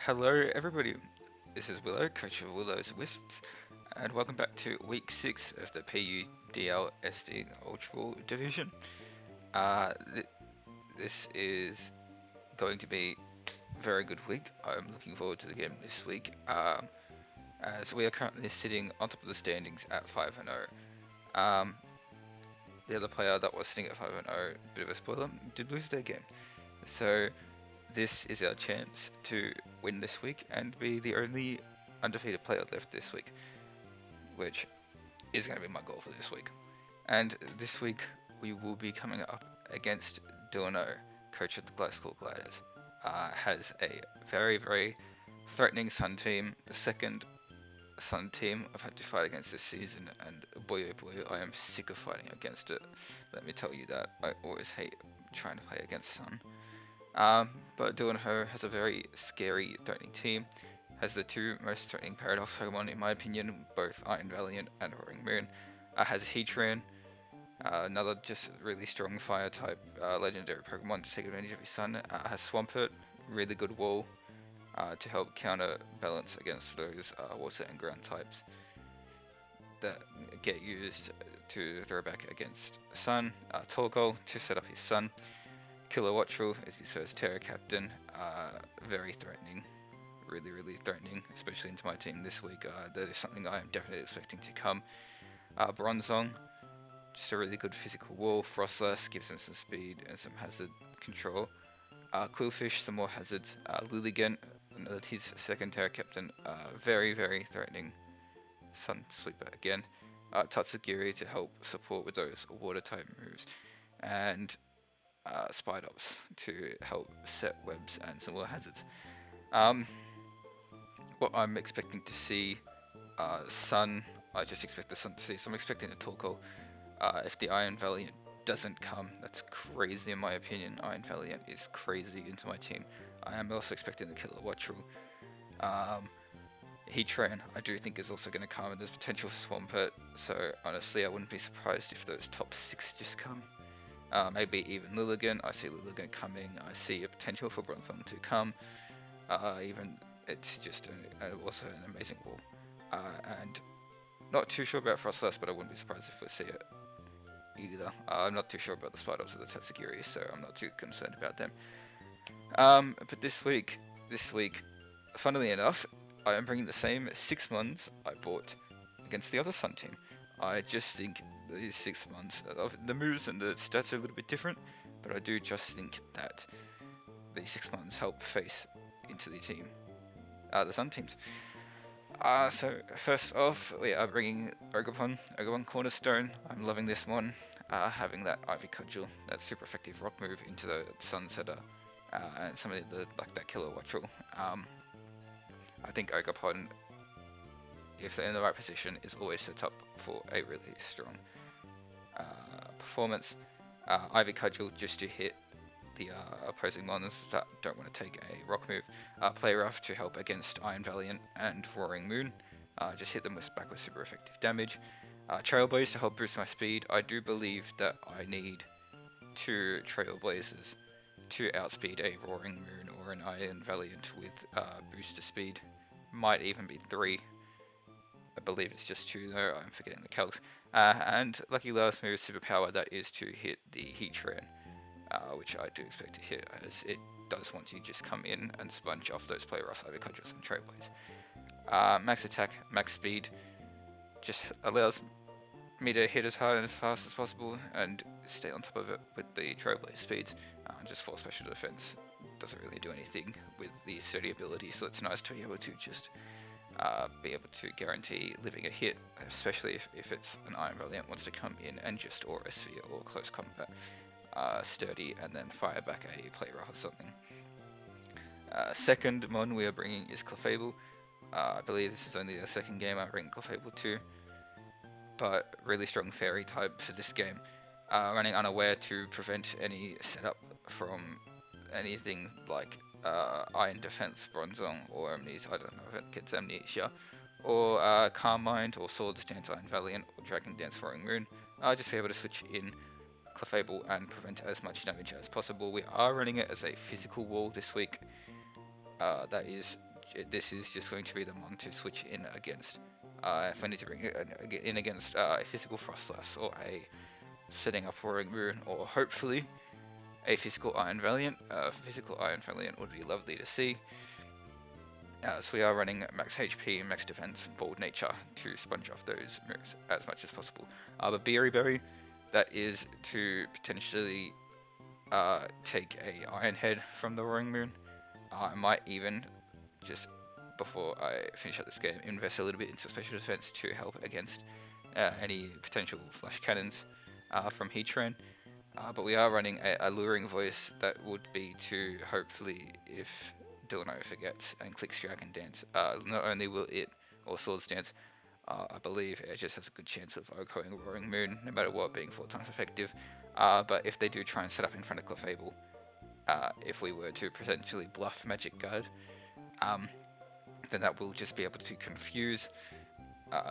Hello, everybody. This is Willow, coach of Willow's Wisps, and welcome back to week 6 of the PUDL SD Ultra Ball division. This is going to be a very good week. I'm looking forward to the game this week, as we are currently sitting on top of the standings at 5-0. The other player that was sitting at 5-0, bit of a spoiler, did lose their game. So this is our chance to win this week and be the only undefeated player left this week, which is going to be my goal for this week. And this week we will be coming up against Duno, coach of the Gliscor Gliders. Has a very threatening Sun team, the second Sun team I've had to fight against this season, and boy oh boy, I am sick of fighting against it. Let me tell you that. I always hate trying to play against Sun. But Duno has a very scary, threatening team. Has the two most threatening Paradox Pokemon in my opinion, both Iron Valiant and Roaring Moon. Has Heatran, another just really strong fire type legendary Pokemon to take advantage of his Sun. Has Swampert, really good wall to help counterbalance against those water and ground types that get used to throw back against Sun. Torkoal to set up his Sun. Killer Wattrel is his first Terra Captain, very threatening, really threatening, especially into my team this week. That is something I am definitely expecting to come. Bronzong, just a really good physical wall. Frostless gives him some speed and some hazard control. Quillfish, some more hazards. Lilligant, his second Terra Captain, very threatening Sun Sweeper again. Tatsugiri to help support with those water type moves. And Spidops to help set webs and some more hazards. What I'm expecting to see, Sun, I just expect the Sun to see, so I'm expecting the Torkoal. If the Iron Valiant doesn't come, that's crazy in my opinion. Iron Valiant is crazy into my team. I am also expecting the Killer Wattrel. Heatran, I do think is also going to come, and there's potential for Swampert, so honestly I wouldn't be surprised if those top 6 just come. Maybe even Lilligant. I see Lilligant coming. I see a potential for Bronzong to come. Even it's just also an amazing wall. And not too sure about Frostless, but I wouldn't be surprised if we see it either. I'm not too sure about the Spidops or the Tatsugiri, so I'm not too concerned about them. But this week, funnily enough, I am bringing the same 6 months I bought against the other Sun team. I just think these 6 months, the moves and the stats are a little bit different, but I do just think that these 6 months help face into the team, the Sun teams. So first off, we are bringing Ogerpon Cornerstone. I'm loving this one, having that Ivy Cudgel, that super effective rock move into the Sunsetter, and some of the, like that Killer Wattrel. I think Ogerpon, if they're in the right position, is always set up for a really strong performance. Ivy Cudgel just to hit the opposing mons that don't want to take a rock move. Play Rough to help against Iron Valiant and Roaring Moon. Just hit them back with super effective damage. Trailblaze to help boost my speed. I do believe that I need 2 Trailblazers to outspeed a Roaring Moon or an Iron Valiant with booster speed. Might even be 3. I believe it's just 2 though, I'm forgetting the calcs. And lucky last move superpower, that is to hit the Heatran, which I do expect to hit, as it does want to just come in and sponge off those Play Rough, Ivy Cudgels and Trailblaze. Max attack, max speed, just allows me to hit as hard and as fast as possible and stay on top of it with the Trailblaze speeds. Just for special defense, doesn't really do anything with the sturdy ability, so it's nice to be able to just be able to guarantee living a hit, especially if it's an Iron Valiant wants to come in and just Aura Sphere or close combat, sturdy, and then fire back a Play Rough or something. Second mon we are bringing is Clefable. I believe this is only the second game I bring Clefable to, but really strong fairy type for this game. Running Unaware to prevent any setup from anything like Iron Defense Bronzong or Amnesia, I don't know if it gets Amnesia, or Calm Mind or Swords Dance Iron Valiant or Dragon Dance Roaring Moon. Just be able to switch in Clefable and prevent as much damage as possible. We are running it as a physical wall this week. That is this is just going to be the mon to switch in against. If I need to bring it in against a physical Frostlass or a setting up Roaring Moon, or hopefully a physical Iron Valiant. Physical Iron Valiant would be lovely to see. So we are running max HP, max defense, bold nature to sponge off those moves as much as possible. But Beery Berry, that is to potentially take a Iron Head from the Roaring Moon. I might even, just before I finish up this game, invest a little bit into special defense to help against any potential flash cannons from Heatran. But we are running a luring voice that would be to hopefully, if Delano forgets and clicks Dragon Dance, not only will it, or Swords Dance, I believe it just has a good chance of OHKOing Roaring Moon, no matter what, being 4 times effective. But if they do try and set up in front of Clefable, if we were to potentially bluff Magic Guard, then that will just be able to confuse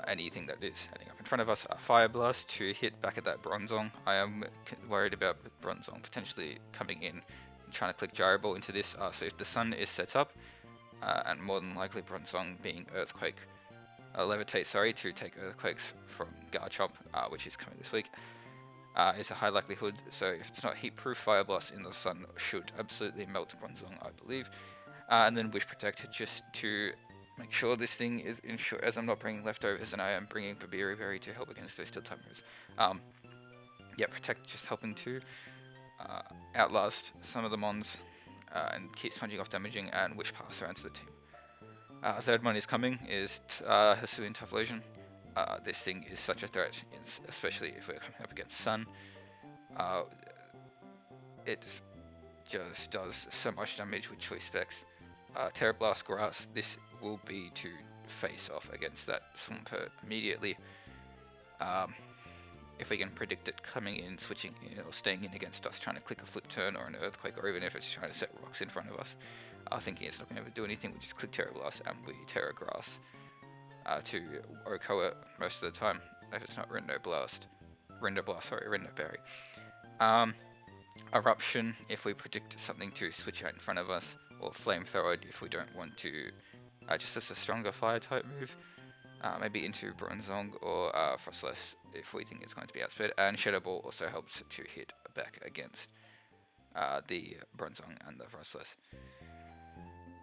anything that is heading up in front of us. Fire Blast to hit back at that Bronzong. I am worried about Bronzong potentially coming in and trying to click Gyro Ball into this. So if the sun is set up, and more than likely Bronzong being Earthquake, Levitate, sorry, to take Earthquakes from Garchomp, which is coming this week, is a high likelihood. So if it's not heat proof, Fire Blast in the sun should absolutely melt Bronzong, I believe. And then Wish Protect just to make sure this thing is insured, as I'm not bringing leftovers and I am bringing Babiri Berry to help against those steel type moves. Yeah, Protect just helping to outlast some of the mons and keep sponging off damaging, and Wish Pass around to the team. Third one is coming, is Hisuian Typhlosion. This thing is such a threat, especially if we're coming up against Sun. It just does so much damage with choice specs. Terra Blast Grass, this will be to face off against that Swampert immediately. If we can predict it coming in, switching in, or staying in against us, trying to click a Flip Turn or an Earthquake, or even if it's trying to set rocks in front of us, thinking it's not going to do anything, we just click Terra Blast and we Terra Grass to OHKO it most of the time, if it's not Rendo Berry. Eruption, if we predict something to switch out in front of us, or Flamethrower if we don't want to, just as a stronger fire type move, maybe into Bronzong or Frostless if we think it's going to be outspeed, and Shadow Ball also helps to hit back against the Bronzong and the Frostless.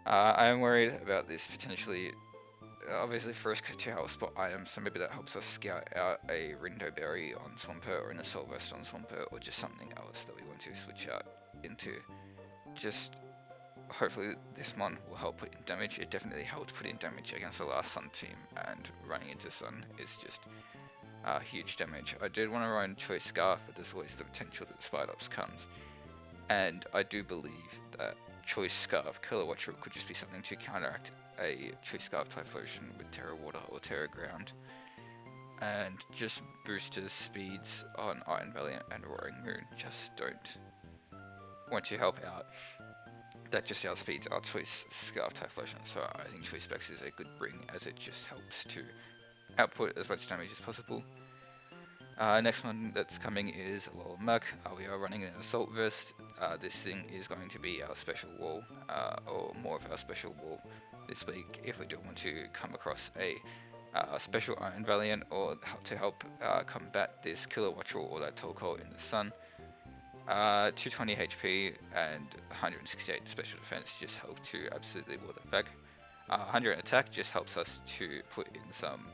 I am worried about this potentially. Obviously, first to help spot items, so maybe that helps us scout out a Rindo Berry on Swampert or an Assault Vest on Swampert, or just something else that we want to switch out into. Just hopefully this mon will help put in damage. It definitely helped put in damage against the last Sun team, and running into Sun is just huge damage. I did want to run Choice Scarf, but there's always the potential that Spidops comes, and I do believe that Choice Scarf Kilowattrel could just be something to counteract a Choice Scarf Typhlosion with Terra Water or Terra Ground, and just boosters speeds on Iron Valiant and Roaring Moon just don't want to help out. That just outspeeds our Choice Scarf Typhlosion, so I think Choice Specs is a good bring, as it just helps to output as much damage as possible. Next one that's coming is Lol Muck. We are running an Assault Vest. This thing is going to be our special wall, or more of our special wall this week if we do want to come across a special Iron Valiant, or to help combat this Kilowattrel or that Tolko in the sun. 220 HP and 168 special defense just help to absolutely ward it back. 100 attack just helps us to put in some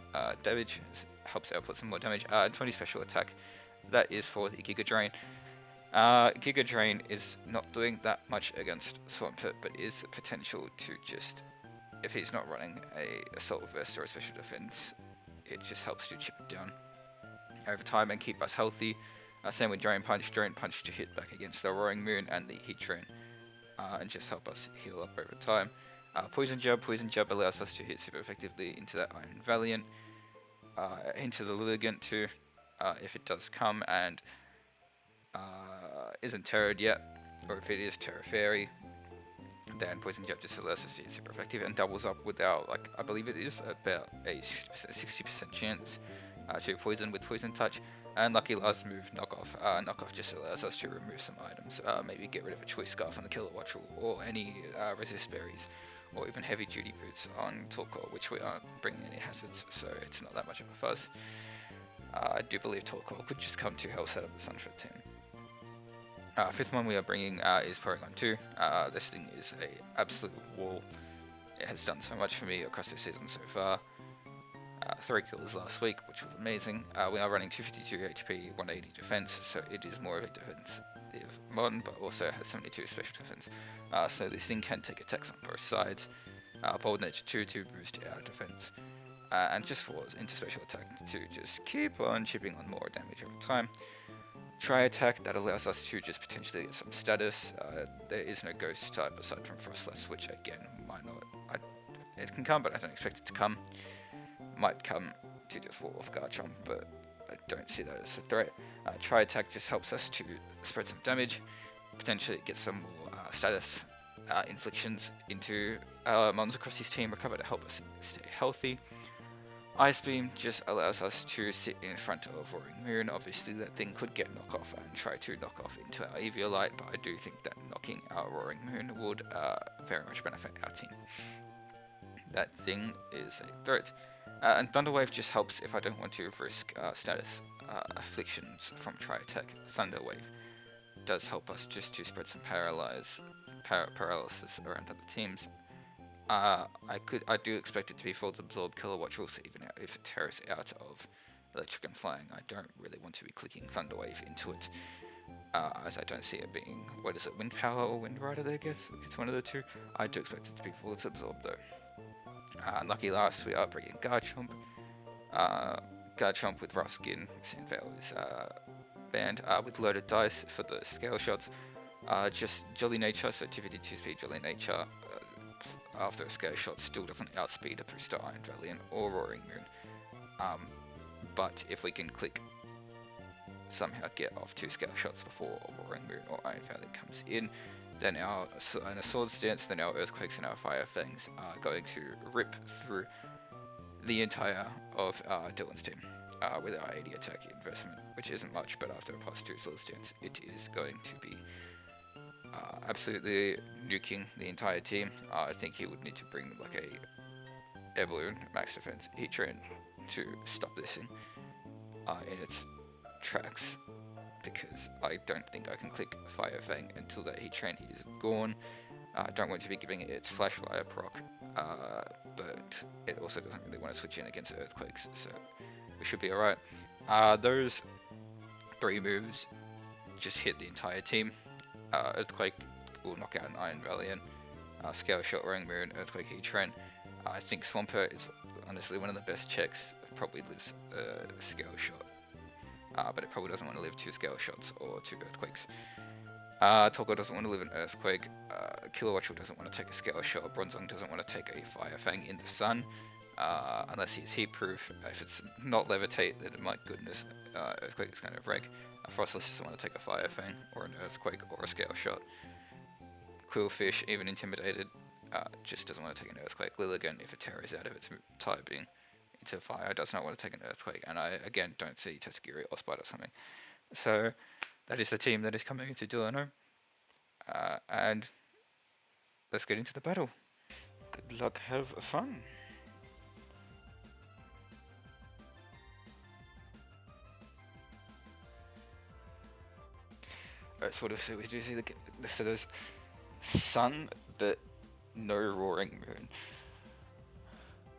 damage, helps output some more damage. 20 special attack, that is for the Giga Drain. Giga Drain is not doing that much against Swampert, but is potential to just, if he's not running a Assault Vest or a special defense, it just helps to chip it down over time and keep us healthy. Same with Drain Punch to hit back against the Roaring Moon and the Heatran, and just help us heal up over time. Poison Jab allows us to hit super effectively into that Iron Valiant, into the Lilligant too, if it does come and isn't terrored yet, or if it is Terra Fairy, then Poison Jab just allows us to hit super effective and doubles up with our, like, I believe it is about a 60% chance to poison with Poison Touch. And lucky last move, Knockoff. Knockoff just allows us to remove some items, maybe get rid of a Choice Scarf on the Kilowattrel, or any Resist Berries, or even heavy duty boots on Torkoal, which we aren't bringing any hazards, so it's not that much of a fuzz. I do believe Torkoal could just come to help set up the Sunshot team. Fifth one we are bringing is Porygon 2. This thing is a absolute wall. It has done so much for me across the season so far. 3 kills last week, which was amazing. We are running 252 HP, 180 defense, so it is more of a defensive mon, but also has 72 special defense. So this thing can take attacks on both sides. Bold Nature 2 to boost our defense. And just falls into special attack to just keep on chipping on more damage over time. Tri attack, that allows us to just potentially get some status. There is no ghost type aside from Frostlass, which again might not. It can come, but I don't expect it to come. Might come to just wall off Garchomp, but I don't see that as a threat. Tri attack just helps us to spread some damage, potentially get some more status inflictions into mons across his team, recover to help us stay healthy. Ice Beam just allows us to sit in front of Roaring Moon. Obviously that thing could get knocked off and try to knock off into our Eviolite, but I do think that knocking our Roaring Moon would very much benefit our team. That thing is a threat. And Thunderwave just helps if I don't want to risk status afflictions from Tri-Attack. Thunderwave does help us just to spread some paralysis around other teams. I do expect it to be Fold Absorb, Kilowatch also, even if it tears out of Electric and Flying. I don't really want to be clicking Thunderwave into it, as I don't see it being, what is it, Wind Power or Wind Rider I guess? It's one of the two. I do expect it to be Fold Absorb though. Lucky last, we are bringing Garchomp. Garchomp with Ruskin, Sandvale is banned, with Loaded Dice for the scale shots. Just Jolly Nature, so 252 speed Jolly Nature. After a scale shot still doesn't outspeed a booster Iron Valiant or Roaring Moon. But if we can click somehow get off 2 scale shots before Roaring Moon or Iron Valiant comes in, then our Swords Dance, then our Earthquakes and our Fire Fangs are going to rip through the entire of Dylan's team with our 80 attack investment, which isn't much, but after a +2 Swords Dance, it is going to be absolutely nuking the entire team. I think he would need to bring like a Air Balloon, Max Defense, Heatran to stop this thing in its tracks, because I don't think I can click Fire Fang until that Heatran is gone. I don't want to be giving it its Flash Fire proc, but it also doesn't really want to switch in against Earthquakes, so we should be alright. Those 3 moves just hit the entire team. Earthquake will knock out an Iron Valiant, Scale Shot, Roaring Moon, Earthquake, Heatran. I think Swampert is honestly one of the best checks. It probably lives Scale Shot, but it probably doesn't want to live 2 Scale Shots or 2 Earthquakes. Toggle doesn't want to live an Earthquake, Kilowatch doesn't want to take a Scale Shot, Bronzong doesn't want to take a Fire Fang in the sun, unless he's heat proof. If it's not Levitate, then my goodness, Earthquake is kind of wreck. Frostless doesn't want to take a Fire Fang, or an Earthquake, or a Scale Shot. Quillfish, even Intimidated, just doesn't want to take an Earthquake. Lilligant, if it tears out of its typing into fire, does not want to take an Earthquake. And I, again, don't see Tuskegee or Spite or something. So, that is the team that is coming into Delano. And let's get into the battle. Good luck, have fun. Alright, so what do we do? See so there's Sun, but no Roaring Moon,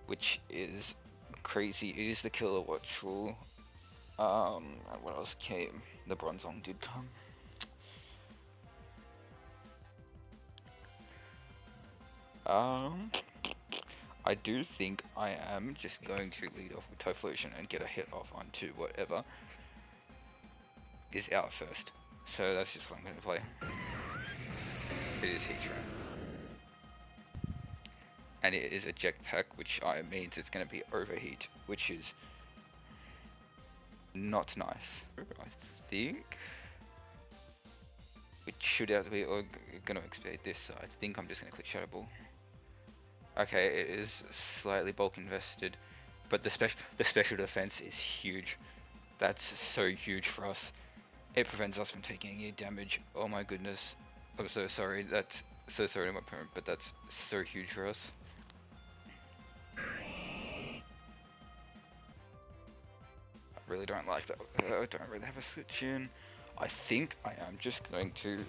which is crazy. It is the Kilowatch rule. And what else came? The Bronzong did come. I do think I am just going to lead off with Typhlosion and get a hit off onto whatever is out first. So that's just what I'm going to play. It is Heatran. And it is a Jetpack, which means it's going to be Overheat, which is not nice. I think we should be going to expedite this, so I think I'm just going to click Shadow Ball. Okay, it is slightly bulk invested, but the special defense is huge. That's so huge for us. It prevents us from taking any damage. Oh my goodness. I'm so sorry. That's So sorry to my parent, but that's so huge for us. I really don't like that. I don't really have a switch in. I think I am just going to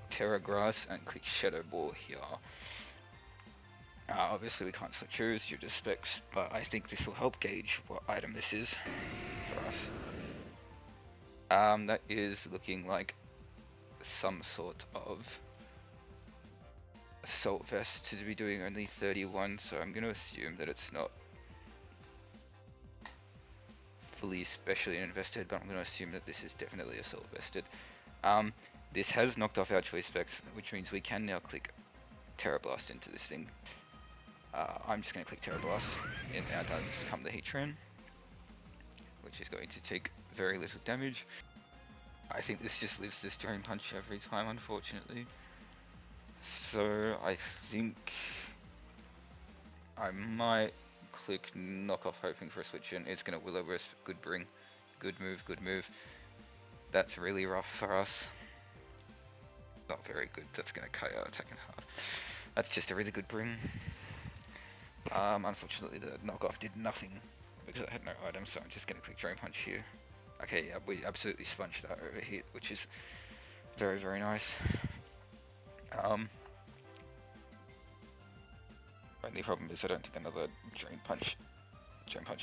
Terra Grass and click Shadow Ball here. Obviously we can't choose due to specs, but I think this will help gauge what item this is for us. That is looking like some sort of assault vest to be doing only 31, so I'm going to assume that it's not fully specially invested, but I'm going to assume that this is definitely assault vested. This has knocked off our choice specs, which means we can now click Terra Blast into this thing. I'm just going to click Terra Blast, and out does come the Heatran, which is going to take very little damage. I think this just lives this Drain Punch every time, unfortunately. So I think I might click Knock Off, hoping for a switch in. It's going to Will-O-Wisp, good bring, good move, good move. That's really rough for us. Not very good, that's going to cut our attack in half. That's just a really good bring. Unfortunately the knockoff did nothing because I had no items, so I'm just going to click Drain Punch here. Okay, yeah, we absolutely sponged that overhit, which is very, very nice. Only problem is I don't think another Drain Punch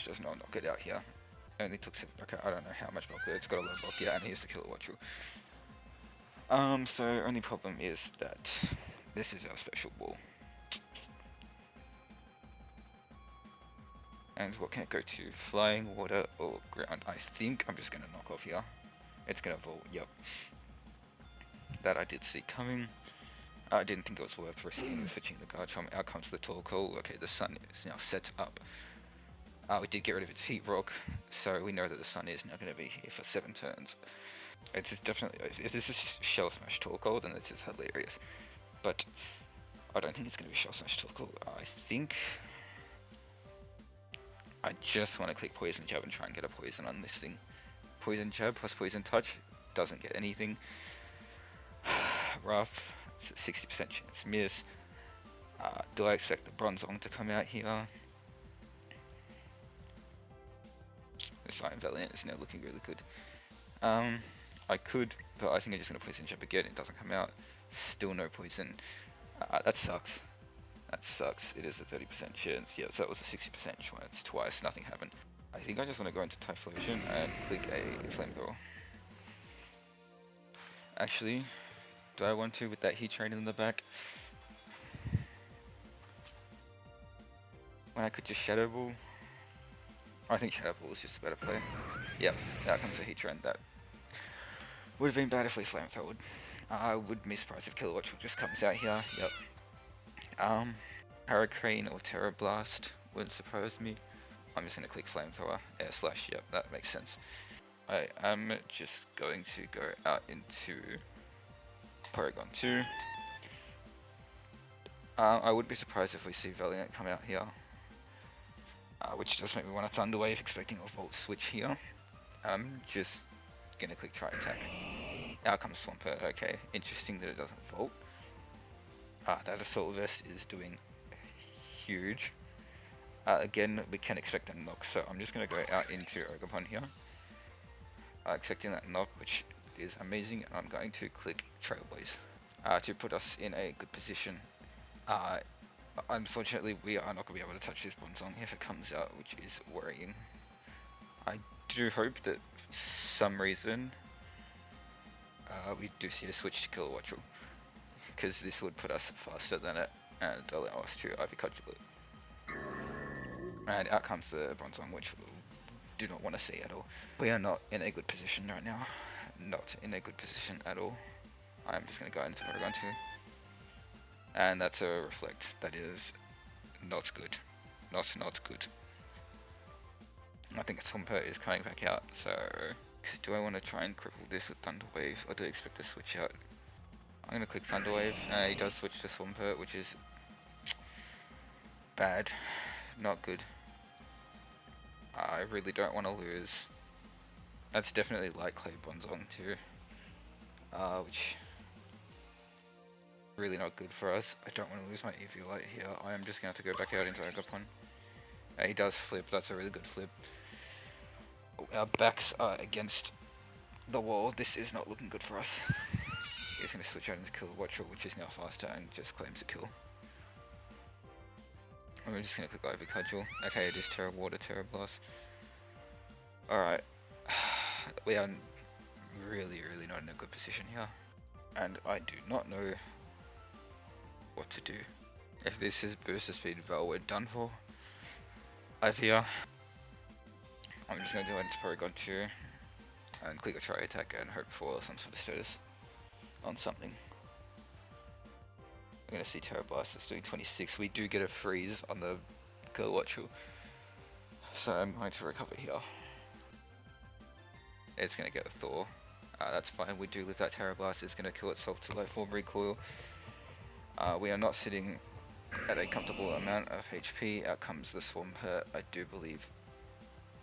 does not knock it out here. Only took 7, okay, I don't know how much bulk there, it's got a low bulk, yeah, and here's the Kilowatt. So only problem is that this is our special ball. And what can it go to? Flying, water, or ground? I think I'm just going to knock off here. It's going to vault, yep. That I did see coming. I didn't think it was worth risking switching the guard charm. Out comes the Torkoal. Okay, the sun is now set up. We did get rid of its heat rock, so we know that the sun is now going to be here for 7 turns. It's definitely, if this is Shell Smash Torkoal, then this is hilarious. But I don't think it's going to be Shell Smash Torkoal. I think I just want to click Poison Jab and try and get a poison on this thing. Poison Jab plus Poison Touch doesn't get anything. Rough. It's a 60% chance miss. Do I expect the Bronzong to come out here? The Iron Valiant is now looking really good. I could, but I think I'm just going to Poison Jab again. It doesn't come out. Still no poison. That sucks. That sucks. It is a 30% chance. Yeah, so that was a 60% chance twice. Nothing happened. I think I just want to go into Typhlosion and click a Flamethrower. Actually, do I want to with that Heatran in the back? When I could just Shadow Ball? I think Shadow Ball is just a better play. Yep, out comes a Heatran. That would have been bad if we Flamethrowed. I would be surprised if Kilowatt just comes out here. Yep. Hurricane or Terra Blast wouldn't surprise me. I'm just going to click Flamethrower, Air Slash, yep, that makes sense. I am just going to go out into Porygon 2. I would be surprised if we see Valiant come out here. Which does make me want to Thunder Wave, expecting a Volt Switch here. I'm just going to click Try Attack. Out comes Swampert, okay, interesting that it doesn't Volt. That Assault Vest is doing huge. Again, we can expect a knock, so I'm just going to go out into Ogerpon here. Expecting that knock, which is amazing. I'm going to click Trailblaze to put us in a good position. Unfortunately, we are not going to be able to touch this Bronzong if it comes out, which is worrying. I do hope that for some reason we do see a switch to Kilowatt, because this would put us faster than it and allow us to IV Cudgel it. And out comes the Bronzong, which we do not want to see at all. We are not in a good position right now. Not in a good position at all. I'm just going to go into Porygon 2. And that's a Reflect. That is not good. Not good. I think Swampert is coming back out, so do I want to try and cripple this with Thunder Wave, or do I expect to switch out? I'm going to click Thunder Wave, and he does switch to Swampert, which is bad. Not good. I really don't want to lose. That's definitely Light Clay Bronzong too, which really not good for us. I don't want to lose my EV light here. I am just going to have to go back out into Agapon. He does flip, that's a really good flip. Our backs are against the wall. This is not looking good for us. He's going to switch out into Kill Watcher, which is now faster and just claims a kill. We're just going to click Ivy Cudgel. Okay, it is Terra Water, Terra Blast. Alright. We are really not in a good position here. And I do not know what to do. If this is Booster Speed Val, we're done for. I fear. I'm just going to go into Paragon 2 and click a try attack and hope for some sort of status on something. I'm going to see Terra Blast that's doing 26. We do get a freeze on the Kilowattrel, so I'm going to recover here. It's going to get a Thor. That's fine, we do live that Terra Blast. It's going to kill itself to low form recoil. We are not sitting at a comfortable amount of HP. Out comes the Swampert, I do believe.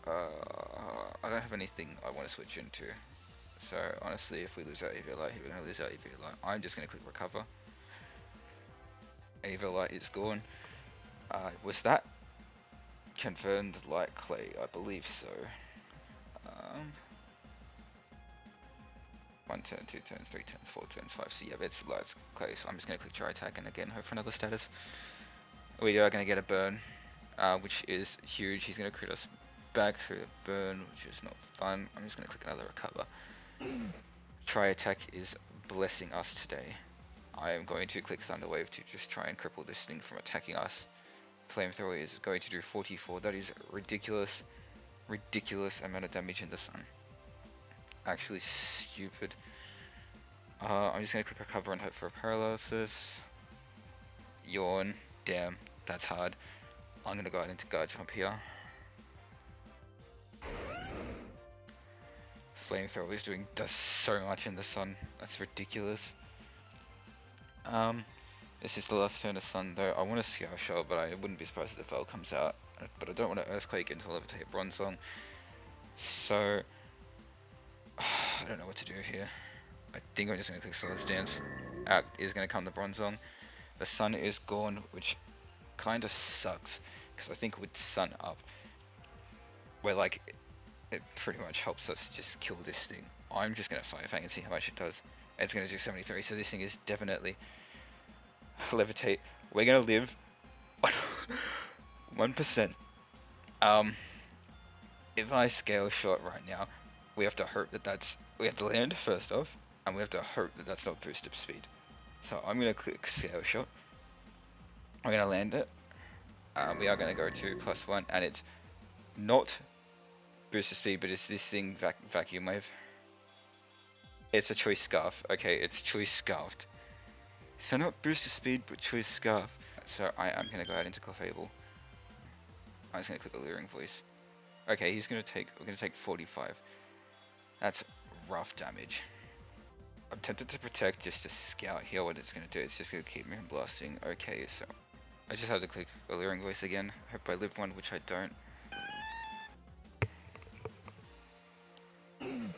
I don't have anything I want to switch into. So honestly, if we lose our EV Light, we're going to lose our EV Light. I'm just going to click recover. EV Light is gone. Was that confirmed like clay? I believe so. 1 turn, 2 turns, 3 turns, 4 turns, 5. So yeah, it's like clay. So I'm just going to click try attack and again hope for another status. We are going to get a burn, which is huge. He's going to crit us back for a burn, which is not fun. I'm just going to click another recover. Try attack is blessing us today. I am going to click Thunder Wave to just try and cripple this thing from attacking us. Flamethrower is going to do 44. That is ridiculous amount of damage in the sun. Actually stupid. I'm just going to click recover and hope for a paralysis. Yawn. Damn, that's hard. I'm going to go out into guard jump here. Flamethrower is does so much in the sun. That's ridiculous. This is the last turn of sun though. I want to Scour Shell, but I wouldn't be surprised if the Veil comes out. But I don't want to Earthquake into Levitate Bronzong. So I don't know what to do here. I think I'm just going to click Solid Stance. Out is going to come the Bronzong. The sun is gone, which kind of sucks, because I think with sun up, we're like, it pretty much helps us just kill this thing. I'm just going to Fire Fang and see how much it does. It's going to do 73, so this thing is definitely Levitate. We're going to live 1%. If I Scale Shot right now, we have to hope that we have to land first off, and we have to hope that that's not boosted speed. So I'm going to click Scale Shot. I'm going to land it. We are going to go to +1, and it's not boosted speed, but it's this thing, Vacuum Wave. It's a Choice Scarf. Okay, it's Choice Scarfed. So not boosted speed, but Choice Scarf. So I am going to go out into Clefable. I'm just going to click Alluring Voice. Okay, we're going to take 45. That's rough damage. I'm tempted to protect just to scout here what it's going to do. It's just going to keep me from blasting. Okay, so I just have to click Alluring Voice again. Hope I live one, which I don't.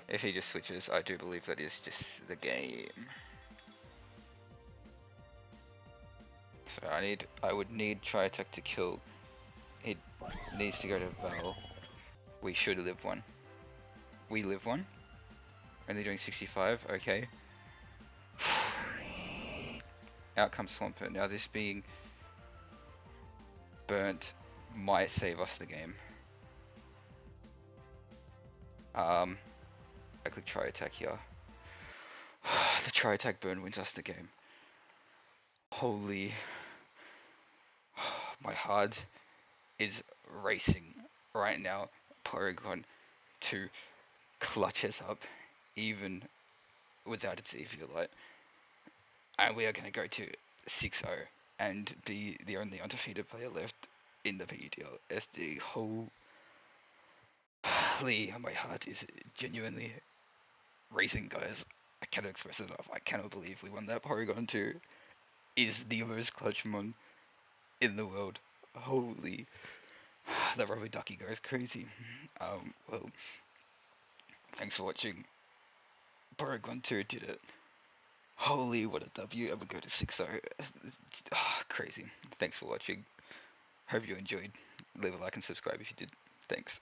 If he just switches, I do believe that is just the game. So I would need Try Attack to kill. It needs to go to Val. We should live one. We live one. Only doing 65, okay. Out comes Swampert. Now this being burnt might save us the game. I click Try Attack here. The Try Attack burn wins us the game. Holy, my heart is racing right now. Porygon 2 clutches up even without its EV Light. And we are going to go to 6-0 and be the only undefeated player left in the PUDL SD. Holy, my heart is genuinely racing, guys. I cannot express it enough. I cannot believe we won that. Porygon 2 is the most clutch mon in the world. Holy, that rubber ducky goes crazy. Well, thanks for watching. Porygon 2 did it. Holy, what a W! And we go to 6-0. Crazy. Thanks for watching. Hope you enjoyed. Leave a like and subscribe if you did. Thanks.